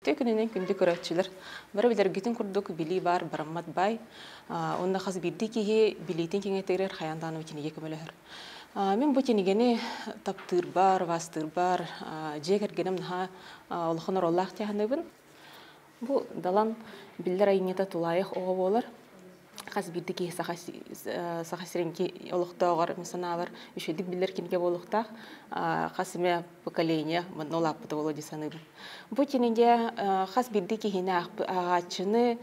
Текенен күнді көрәтчілер. Бары білергетін күрдік білі бар, бараммат бай. Онда қаз білді кейі білейтін кеңетегер қаяндану тенеге көмілігір. Мен бұл тенегені таптыр бар, вастыр бар, жегергенім наға олықыныр олақ тияғаныбын. Бұл далан білдер айнета тулайық оғы болар. Қаз білді кейі сақасыренке олықтауғар, мысанағар, үшедік білдер кенге болықтақ, қасыме поколения мұн олаппыды болу десаныбын. Бұл тенеге қаз білді кейіне ағатшыны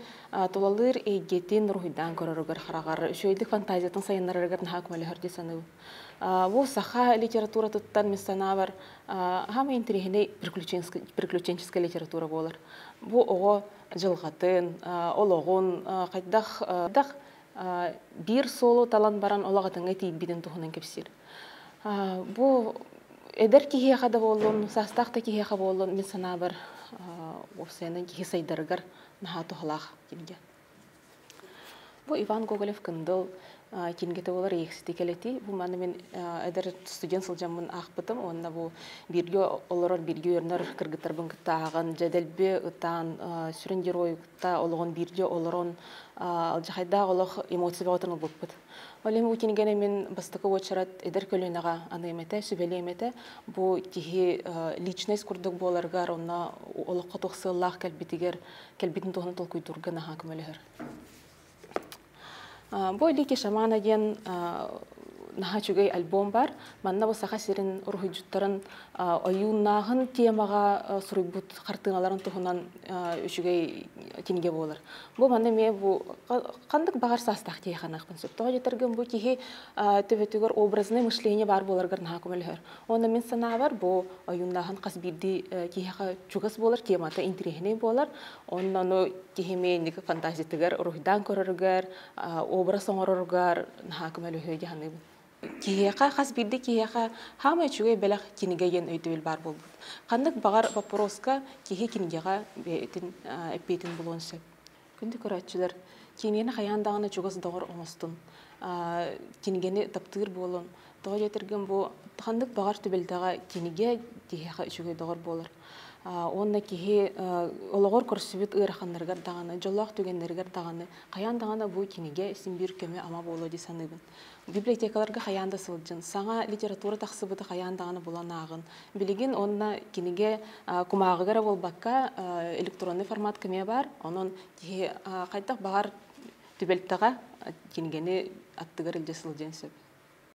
толалыр егетін рухидан көрірігір қарағары, үшедік фантазиятын сайынларығыр наға көмәлігір десаныбын. Бұл сақа литература тұттан мысанағар, хама интерегіне приключенческая литература болар. Бұл оғы жылғатын, олығын, қайдақ бір солу талан баран олағатыңа тейбіден тұхынан кепсір. Бұл әдір кейе қада болуын, састақты кейе қа болуын, мен сана бір опсайынан кейе сайдарығар наға тұхалақ кенге. Бұл Иван Гоголев кындыл кенгеті олар ексіті келеті. Бұл маны мен әдір студент сылжамын ақпытым. Онына бұл бірге оларар бірге өрінер кіргіттарбын күтті ағын, жәдәлбе ұттан, сүріндер ой күтті олығын бірге оларын алжақайда олық эмоция бағытырны бұлпыд. Олем өтенгені мен бастықы өтшарат әдір көлінеға аны еметі, сөбелі еметі. Бұл кейі личность күрдік боларғар, онына олыққа тоқсылақ кәлбетін тоғыны толкүйдұрғы наға көмелігір. Бұл лике шамана ден наға чүгей альбом бар. Манна бұл сақа серін рухи жұттарын ойуыннағын темаға сұрый бұд қартыңаларын тұхынан үшігей тенге болыр. Бұл манна ме бұл қандық бағар састақ тей қанақпын сөп. Тоға жетерген бұл кейі төбетігер образны мышление бар боларғыр наға көмелігер. Оны мен сана бар бұл ойуыннағын қас бірді кейіға чүгас болар, темата интригіне болар. Оны кейіме фантазиятығыр, рухидан көрірігер, образ оңырырғар наға көмелігер жағаныбын. Киеқа қас бірді киеқа хамай чугай бәліқ кенігеген өйдевел бар болды. Қандық бағар вопроска киеге кенігеға әппейтін болуын сөп. Күнді көратшылар, кенігені қаяндағына чугас доғыр оңыстын. Кенігені таптығыр болуын. Доға жетірген бұл қандық бағар төбелдіға кенеге киеға чугай доғыр болыр. Онна киhe олығыр көрсібет ұйрақанларғар дағаны, жолақ төгенлерғар дағаны, қаяндағаны бұл кенеге сімбір көмі ама болу десаныбын. Библиотекаларға қаянда сылджын, саңа литература тақсыбыды қаяндағаны болан ағын. Білеген онна кенеге күмағығара бол баққа электронный формат көме бар, оның қайдақ бағар төбелттіға кенегені аттығыр үлде сылджын сөп.